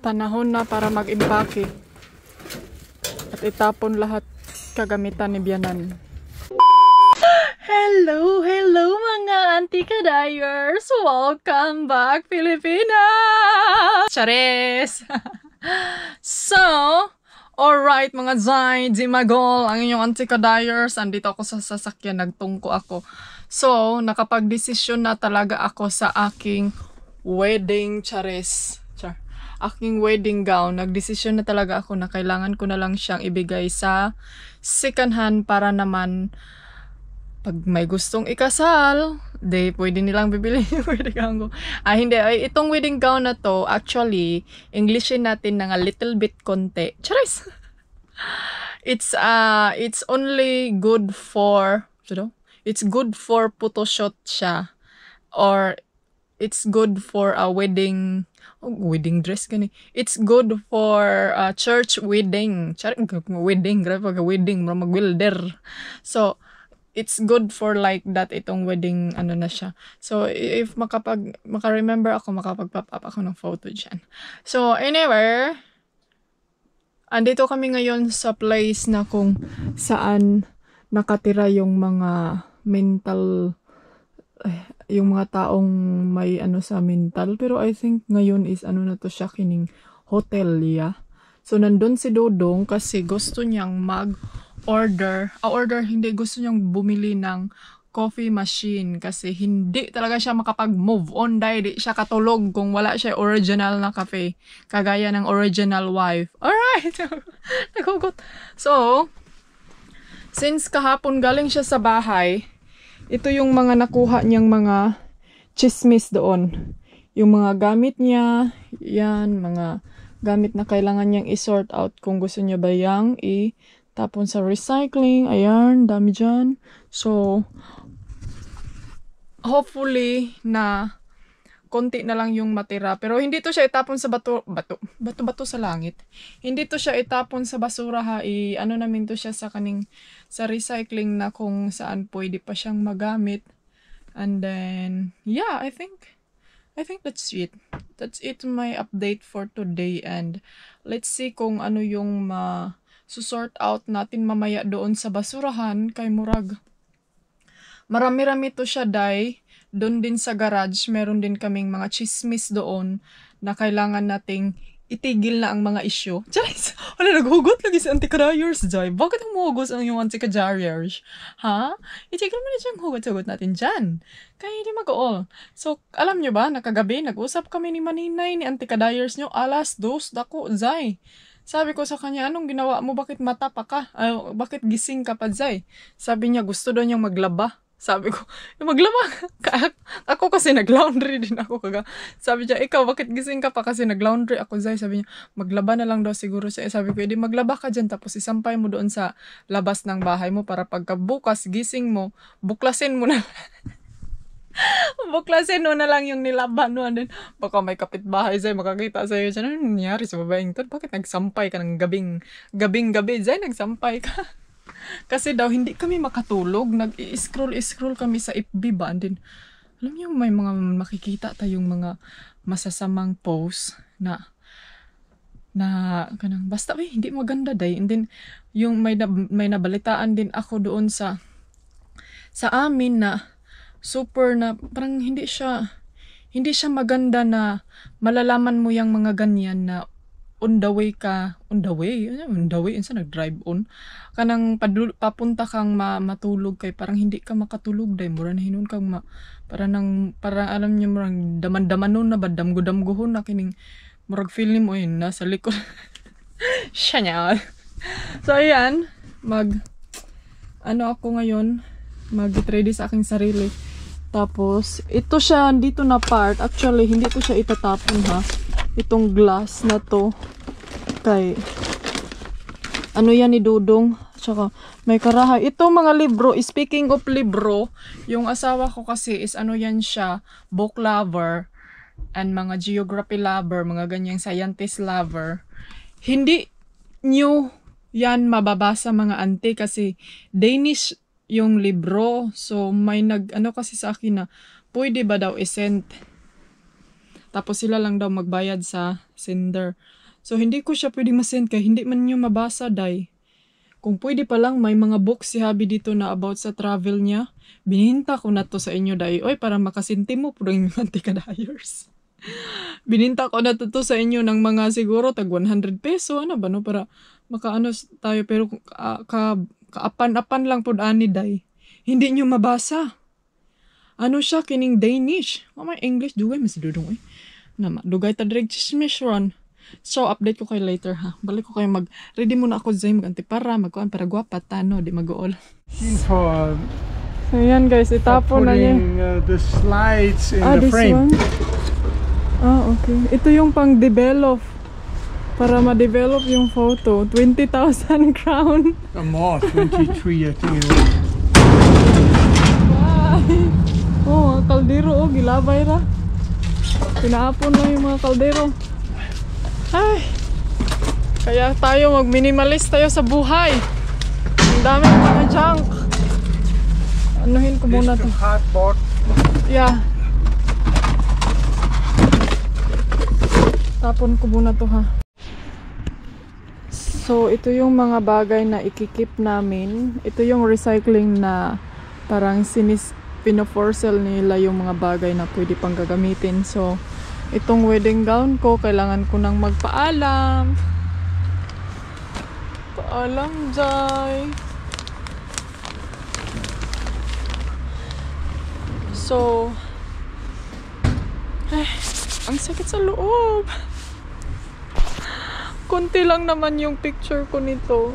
Panahon na para mag-impake at itapon lahat kagamitan ni Biyanan. Hello mga anti-kadayers! Welcome back, Pilipinas! Charis! So, alright mga Zay, Dimagol, ang inyong anti-kadayers. Andito ako sa sasakyan, nagtungko ako. So, nakapag-desisyon na talaga ako sa aking wedding, Charis. Aking wedding gown. Nagdesisyon na talaga ako na kailangan ko na lang siyang ibigay sa second hand para naman pag may gustong ikasal, pwede nilang bibili yung wedding gown ko. Hindi. Itong wedding gown na to, actually, Englishin natin na nga little bit konti. Charis! It's only good for, it's good for photo shoot siya. Or, it's good for a wedding dress gani. It's good for church wedding. Wedding, grabe pag wedding, mag-wilder. So, it's good for like that itong wedding ano na siya. So, if maka-remember ako, makapag-pop up ako ng photo dyan. So, anyway, andito kami ngayon sa place na kung saan nakatira yung mga mental yung mga taong may ano sa mental. Pero I think ngayon is ano na to siya, kining hotel ya. So nandun si Dodong kasi gusto niyang hindi, gusto niyang bumili ng coffee machine kasi hindi talaga siya makapag-move on dahil di siya katulog kung wala siya original na cafe. Kagaya ng original wife. Alright! Nagugot. So, since kahapon galing siya sa bahay, ito yung mga nakuha niyang mga chismis doon. Yung mga gamit niya, yan, mga gamit na kailangan niyang i-sort out kung gusto niya ba yang itapon sa recycling. Ayan, dami dyan. So, hopefully na konti na lang yung matira. Pero hindi to siya itapon sa bato sa langit. Hindi to siya itapon sa basura ha. Ano namin to siya sa recycling na kung saan pwede pa siyang magamit. And then, yeah, I think that's it. That's it my update for today. And let's see kung ano yung susort out natin mamaya doon sa basurahan kay Murag. Marami-rami to siya, day. Doon din sa garage, meron din kaming mga chismis doon na kailangan nating itigil na ang mga isyo. Charis! Wala, naghugot lagi si anti-kadayers, Jai. Bakit ang muhugos ang yung anti-kadayers? Ha? Itigil mo na siyang hugot-hugot natin dyan. Kaya hindi mag-all. So, alam nyo ba, nakagabi, nag-usap kami ni Maninay, ni anti-kadayers nyo, alas 2, dako, Jai. Sabi ko sa kanya, anong ginawa mo? Bakit mata pa ka? Bakit gising ka pa, Jai? Sabi niya, gusto daw niyang maglaba. Sabi ko, maglaba ka. Ako kasi nag-laundry din ako kaga. Sabi niya, ikaw, bakit gising ka pa kasi nag-laundry ako, Zay? Sabi niya, maglaba na lang daw siguro siya. Sabi ko, edi maglaba ka dyan, tapos isampay mo doon sa labas ng bahay mo para pagkabukas, gising mo, buklasin mo na. Buklasin mo na lang yung nilaban mo. And then, baka may kapitbahay, Zay, makakita sa'yo dyan. Ano nangyari sa babaeng to? Bakit nagsampay ka ng gabing-gabi, Zay? Nagsampay ka. Kasi daw, hindi kami makatulog. Nag-i-scroll kami sa FB ba? And then, alam niyo, may mga makikita tayong mga masasamang post na ganang, basta hindi maganda day. And then, yung may nabalitaan din ako doon sa amin na super na, parang hindi siya maganda na malalaman mo yung mga ganyan na on the way, nag-drive on, kanang papunta kang matulog kay parang hindi ka makatulog day, mura na hinon kang parang alam niyo, murang daman-damanon na ba, damgo-damgohon na kining, murag feeling mo yun, nasa likod. Siya niya. So, ayan, ako ngayon, mag-ready sa aking sarili. Tapos, ito siya, dito na part, actually, hindi to siya itatapon ha. Itong glass na to kay ano yan ni Dudong, tsaka may karahay. Ito mga libro, speaking of libro, yung asawa ko kasi is ano yan siya, book lover and mga geography lover, mga ganyang scientist lover. Hindi nyo yan mababasa mga ante kasi Danish yung libro. So may kasi sa akin na pwede ba daw i-send. Tapos sila lang daw magbayad sa sender. So hindi ko siya pwedeng masend kaya hindi man niyo mabasa, day. Kung pwede pa lang, may mga books si Habi dito na about sa travel niya. Bininta ko na to sa inyo, day. Oy, para makasinti mo po rin yung antika-dyers. Bininta ko na to sa inyo ng mga siguro tag 100 peso. Ano ba, no? Para makaano tayo. Pero kaapan-apan lang po ani, day. Hindi nyo mabasa. Ano siya, kining Danish. May English, dugay, mas dudong eh. Dugay ta direct chismishron. So, update ko kayo later ha. Balik ko kayo ready muna ako Zay, mag-antipara, magkuhan para guwapa, tano, di mag-uol. For So, yan guys, itapon na niya. the slides in the frame. One? Okay. Ito yung pang-develop. Para ma-develop yung photo. 20,000 crown. More, 23 I think it was. Oh, mga kaldero, gilabay ra. Pinaapon lang yung mga kaldero. Ay, kaya tayo mag-minimalist tayo sa buhay. Ang daming mga junk. Anuhin ko muna to. Cardboard. Yeah. Tapon ko muna to ha. So, ito yung mga bagay na ikikip namin. Ito yung recycling na parang pino-for-sell nila yung mga bagay na pwede pang gagamitin. So, itong wedding gown ko, kailangan ko nang magpaalam. Paalam, Jai. So, ang sakit sa loob. Kunti lang naman yung picture ko nito.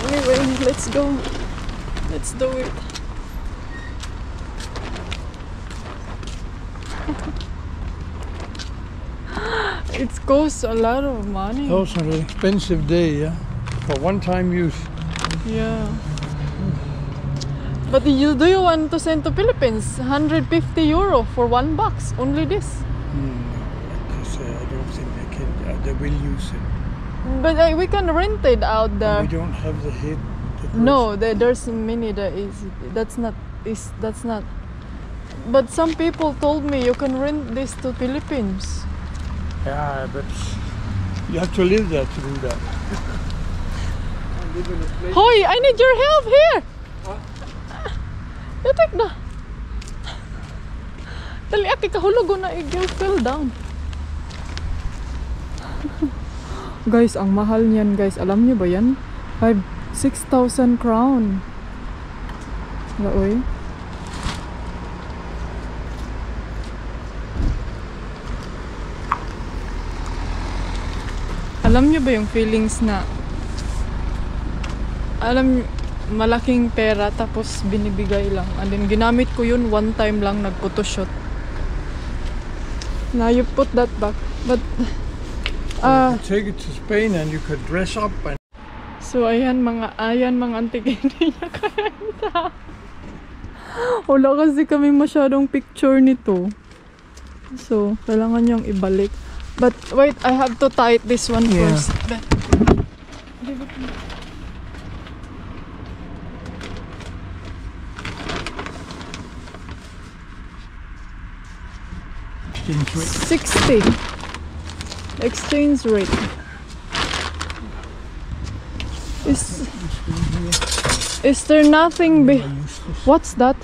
Anyway, let's go. Let's do it. It costs a lot of money. Also an expensive day, yeah? For one-time use. Yeah. But do you want to send to Philippines? 150 euro for $1. Only this. Because I don't think they will use it. But we can rent it out there. We don't have the head. No, there's many that's not. But some people told me you can rent this to Philippines. Yeah, but you have to live there to do that. Hoy, I need your help here. You take na. Dali aki kahulog na you fell down. Guys, ang mahal niyan, guys. Alam niyo ba yan? 6,000 crown. Laoy. Alam niyo ba yung feelings na malaking pera tapos binibigay lang. And then ginamit ko yun one time lang, nag-photoshoot. Now you put that back. But you could take it to Spain and you could dress up and so ayan mga antik, hindi niya kaya. Wala kasi kami masyadong picture nito. So kailangan niyang ibalik. But wait, I have to tie this one first. exchange rate. 60 exchange rate. Is there nothing what's that?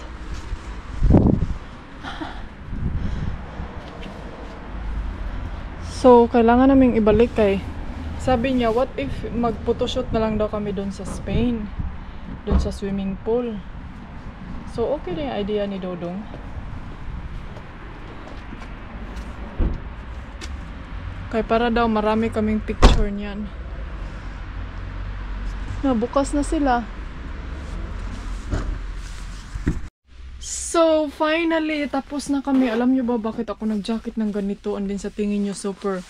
So, kailangan naming ibalik kay sabi niya, what if mag-photoshoot na lang daw kami doon sa Spain, doon sa swimming pool. So, okay na yung idea ni Dodong. Kaya para daw marami kaming picture niyan. Bukas na sila. So, finally, tapos na kami. Alam nyo ba bakit ako nag-jacket ng ganito? And then sa tingin nyo, super,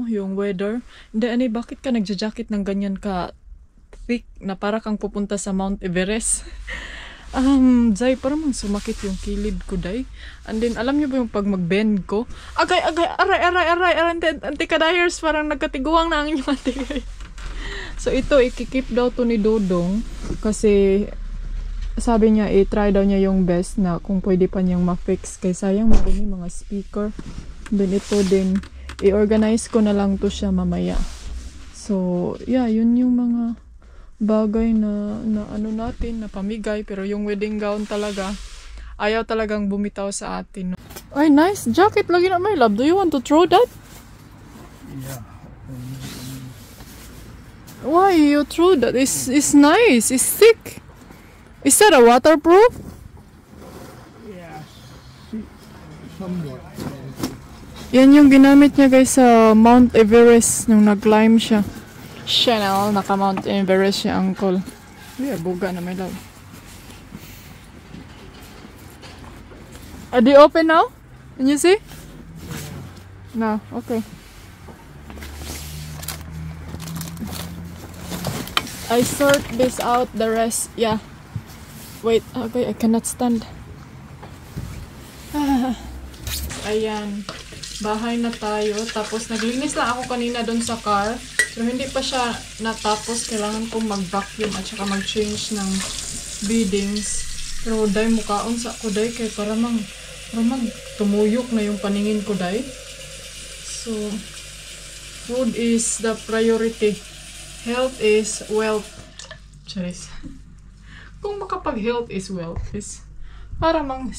yung weather. Hindi, bakit ka nag-jacket ng ganyan ka thick na para kang pupunta sa Mount Everest? Zay, parang sumakit yung kilid ko, day. And then, alam nyo ba yung pag mag-bend ko? Aray, antika-dyers, parang nagkatiguang na ang inyong antika. So, ito, ikikip daw to ni Dodong. Kasi sabi niya, i-try daw niya yung best na kung pwede pa niyang ma-fix. Kaya sayang marami mga speaker. Then ito din, i-organize ko na lang to siya mamaya. So, yeah, yun yung mga bagay na ano natin, na pamigay. Pero yung wedding gown talaga, ayaw talagang bumitaw sa atin. Ay, nice jacket lagi na, my love. Do you want to throw that? Yeah. Why you throw that? It's nice. It's thick. Is that a waterproof? Yeah. Somewhat. Yan yung ginamit niya guys sa Mount Everest nung nag-climb siya. Chanel, naka Mount Everest siya, uncle. Yeah, buga na, my love. Are they open now? Can you see? No, okay. I sort this out, the rest, yeah. Wait, okay, I cannot stand. Ayan, bahay na tayo. Tapos naglinis lang ako kanina doon sa car. Pero hindi pa siya natapos. Kailangan kong mag-vacuum at saka mag-change ng beadings. Pero day mukhaon sa ko day kay para tumuyok na yung paningin ko day. So, food is the priority. Health is wealth. Charis. Kung makapag-health is wealth is para mang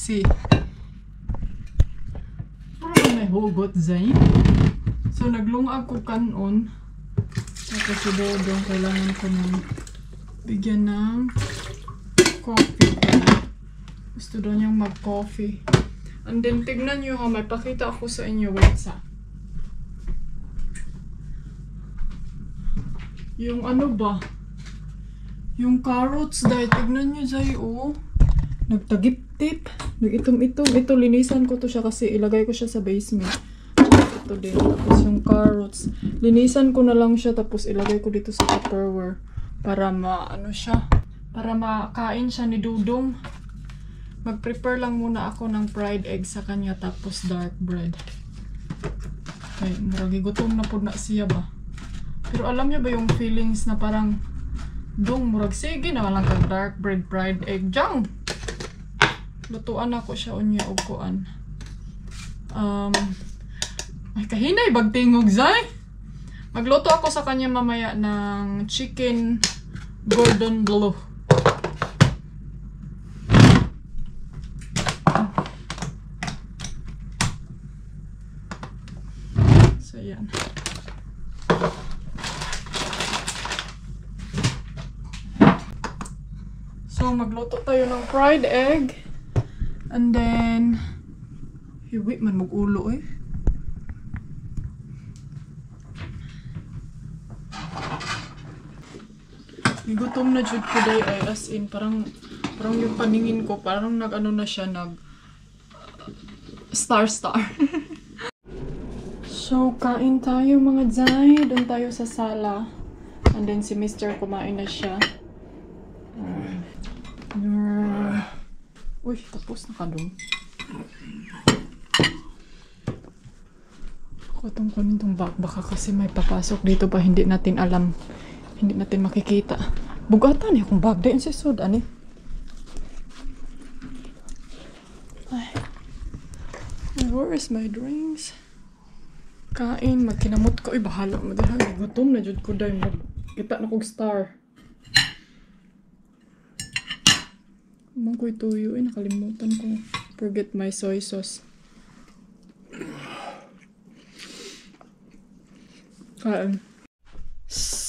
para may hugot zay. So naglungag ko kanon. Tapos si Dodong kailangan ko ng bigyan ng coffee. Gusto daw niyang mag-coffee. And then tignan niyo ha, may pakita ako sa inyo. Wait sa. Yung ano ba? Yung carrots dahil tignan nyo dahil oh. Nagtagip-tip. Nag-itom-itom. Ito linisan ko to siya kasi ilagay ko siya sa basement. Ito din. Tapos yung carrots. Linisan ko na lang siya tapos ilagay ko dito sa Tupperware. Para para makain siya ni Dudong. Mag-prepare lang muna ako ng fried egg sa kanya tapos dark bread. Okay, maragi gutom na po na siya ba? Pero alam niyo ba yung feelings na parang dong murag sige na lang kag dark bread fried egg jang. Lutuan ako siya unya og kuan. Ay kahinay bagtingog zay. Magluto ako sa kanya mamaya ng chicken Gordon Bleu. So yan. So, magluto tayo ng fried egg. And then, hiwi man mag-ulo eh. Gutom na jud ko day ay as in parang yung paningin ko parang nag-ano na siya star. So, kain tayo mga Zay. Doon tayo sa sala. And then si Mr. kumain na siya. Uy, tapos na ka doon. Kutong ko nitong baka kasi may papasok dito pa hindi natin alam. Hindi natin makikita. Bugatan eh kung bag din si Sud. Ani? Ay. Where is my drinks? Kain, magkinamot ko. Uy, bahala mo din. Gutom na jud ko dahil kita na kong star. Kumang ko'y tuyo eh, nakalimutan ko. Forget my soy sauce.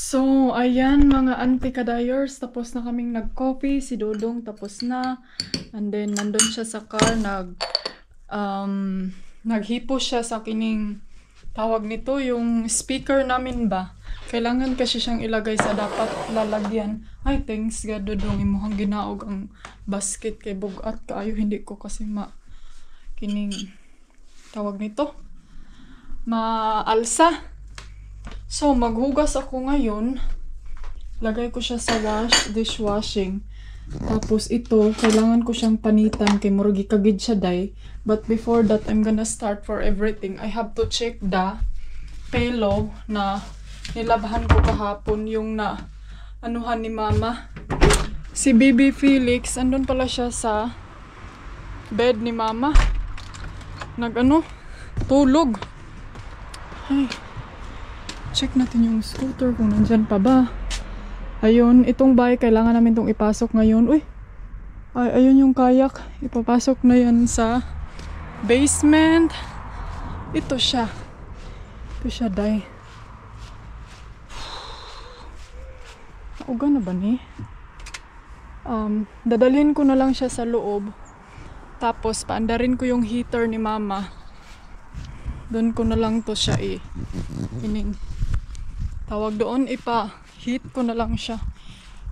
So, ayan mga auntie kadayers. Tapos na kaming nag-coffee. Si Dodong tapos na. And then, nandun siya sa car. Naghipo siya sa kining tawag nito, yung speaker namin ba. Kailangan kasi siyang ilagay sa dapat lalagyan. Ay, thanks God, Dodong. Imuhang ginaog ang basket kay bugat kaayo. Hindi ko kasi kining tawag nito. Maalsa. So, maghugas ako ngayon. Lagay ko siya sa dishwashing. Tapos ito, kailangan ko siyang panitan kay muragi kagid siya day. But before that, I'm gonna start for everything. I have to check the pelo na nilabahan ko kahapon yung anuhan ni mama. Si Baby Felix, andun pala siya sa bed ni Mama. Tulog. Ay, check natin yung scooter kung nandyan pa ba. Ayun, itong bike, kailangan namin itong ipasok ngayon. Uy, ayun yung kayak. Ipapasok na yan sa basement. Ito siya, day. Nauga na ba ni? Dadalhin ko na lang siya sa loob. Tapos, paandarin ko yung heater ni Mama. Doon ko na lang to siya tawag doon, heat ko na lang siya.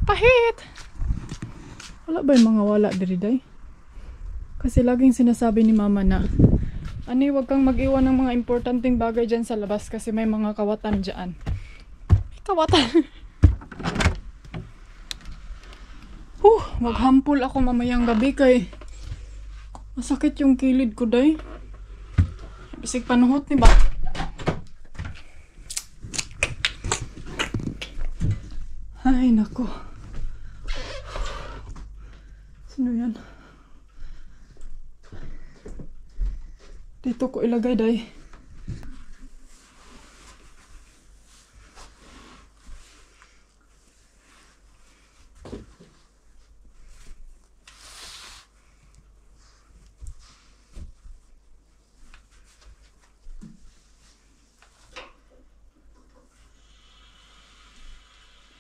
Pahit! Wala ba yung mga wala diri day? Kasi laging sinasabi ni Mama na, wag kang mag-iwan ng mga importanteng bagay dyan sa labas kasi may mga kawatan dyan. May kawatan! Maghampol ako mamayang gabi kay masakit yung kilid ko day. Bisig panuhot ni ba? Ay nako. Sino yan? Dito ko ilagay day.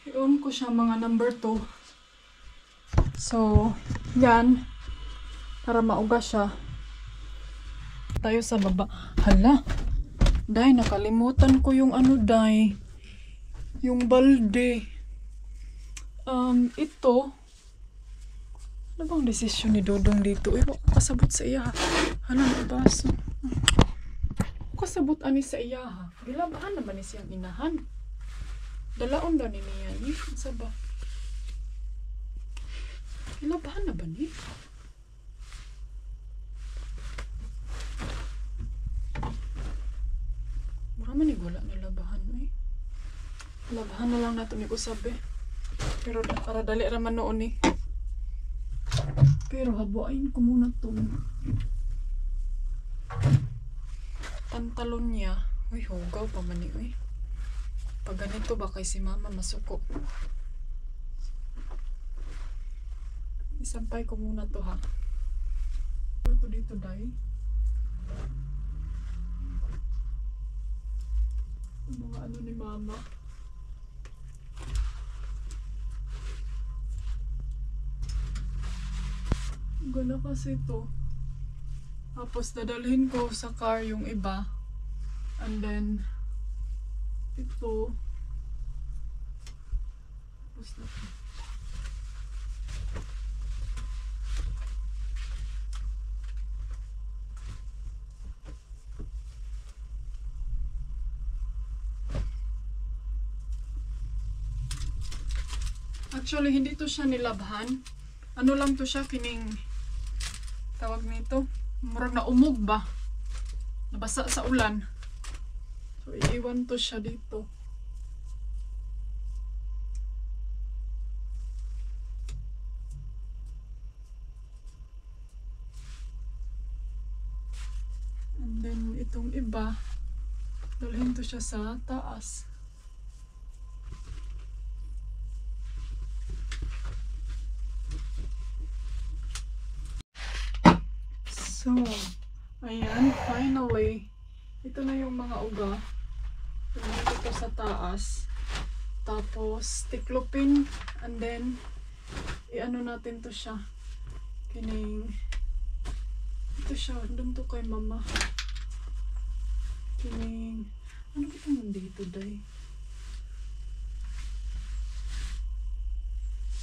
I-on ko siya mga number 2. So, yan. Para mauga siya. Tayo sa baba. Hala. Day, nakalimutan ko yung day. Yung balde. Ito. Ano bang desisyon ni Dodong dito? Kasabot sa iya. Hala, nabaso. Kasabot ani sa iya. Gilabahan naman ni siyang inahan. Dalaon daw ni niya ni. Asa ba? Ilabahan na ba ni? Muraman ni wala na labahan eh. Labahan na lang nato ni usabe. Pero para dali raman noon eh. Pero habuain ko muna tong pantalon niya. Uy, hugaw pa man ni uy. Pag ganito ba kay si Mama masuko? Isampay ko muna to ha. Ito dito day. Mga ni Mama. Gana kasi to. Tapos dadalhin ko sa car yung iba. And then ito. Tapos na ito. Actually, hindi to siya nilabhan. Ano lang to siya, tawag nito. Murag na umog ba? Nabasa sa ulan. So, iiwan to siya dito. And then, itong iba, dalhin to siya sa taas. So, ayan, finally, ito na yung mga uga. Ito sa taas. Tapos, tiklopin. And then, i-ano natin to siya. Ito siya. Doon to kay Mama. Ano kita nandito, day?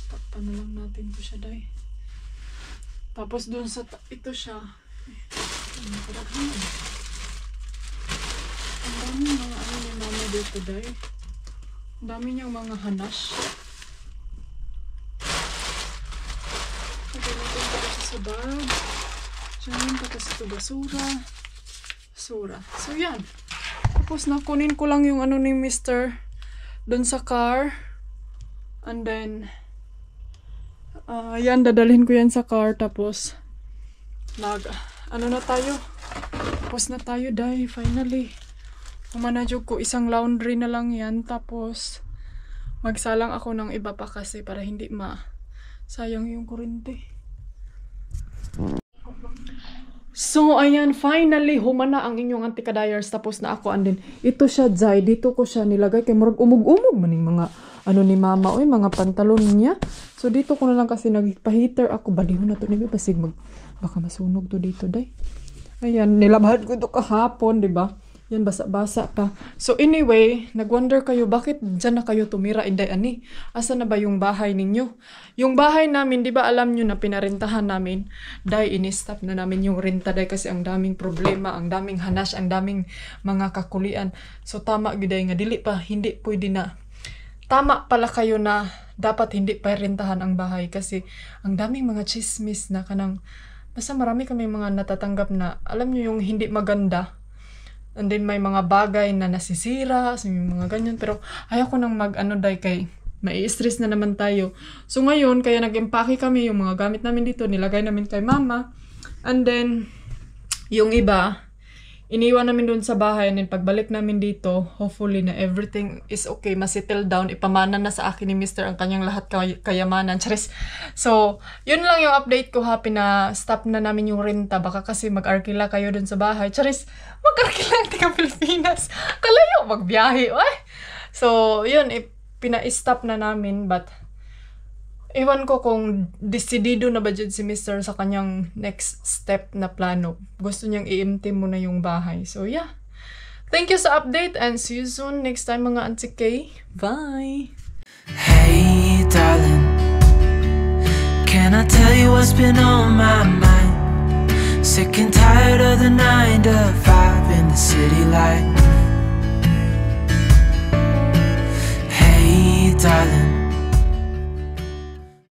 Takpan na lang natin to siya, day. Tapos, doon sa, ito siya. Ang daming mga ni Mama dito, day. Ang dami niyang mga hanash. Lagyan natin ito sa bag. Diyan, tapos ito basura. So, yan. Tapos, nakunin ko lang yung ni Mr. doon sa car. And then, Yan, dadalhin ko yan sa car. Tapos, ano na tayo? Tapos na tayo, day. Finally. Umanadyo ko, isang laundry na lang yan. Tapos, magsalang ako ng iba pa kasi para hindi sayang yung kuryente. So, ayan, finally, humana ang inyong anti-ka-dyers. Tapos na ako, and then, ito siya, Zay. Dito ko siya nilagay. Kaya murag umug-umug maning mga, ni mama, mga pantalon niya. So, dito ko na lang kasi nagpa-heater ako. Baliho na to, pasig baka masunog to dito, Day. Ayan, nilabahad ko to kahapon, diba? Yan, basa-basa pa. So, anyway, nag-wonder kayo, bakit dyan na kayo tumira? Inday, ani? Asa na ba yung bahay ninyo? Yung bahay namin, di ba alam nyo na pinarentahan namin? Day, ini-stop na namin yung renta, day, kasi ang daming problema, ang daming hanas, ang daming mga kakulian. So, tama, giday nga, dili pa, hindi pwede na. Tama pala kayo na dapat hindi pa rentahan ang bahay kasi ang daming mga chismis na kanang, basta marami kami mga natatanggap na, alam nyo yung hindi maganda. And then may mga bagay na nasisira, so yung mga ganyan. Pero ayaw ko nang day kay mai-stress na naman tayo. So ngayon, kaya nag-empake kami yung mga gamit namin dito, nilagay namin kay mama. And then, yung iba, iniwan namin doon sa bahay. And then pagbalik namin dito, hopefully na everything is okay, masettle down. Ipamana na sa akin ni Mr. ang kanyang lahat kayamanan. Charis. So, yun lang yung update ko. Happy na stop na namin yung renta. Baka kasi mag-arkila kayo doon sa bahay. Charis, mag-arkila ang tiga Pilipinas. Kalayo, magbiyahe. Ay! So, yun, pina-stop na namin. But, ewan ko kung desidido na ba dyan si Mr. sa kanyang next step na plano. Gusto niyang i-empty muna yung bahay. So, yeah. Thank you sa update and see you soon next time mga Auntie K. Bye! Hey, darling, can I tell you what's been on my mind? Sick and tired of the 9 to 5 in the city lights.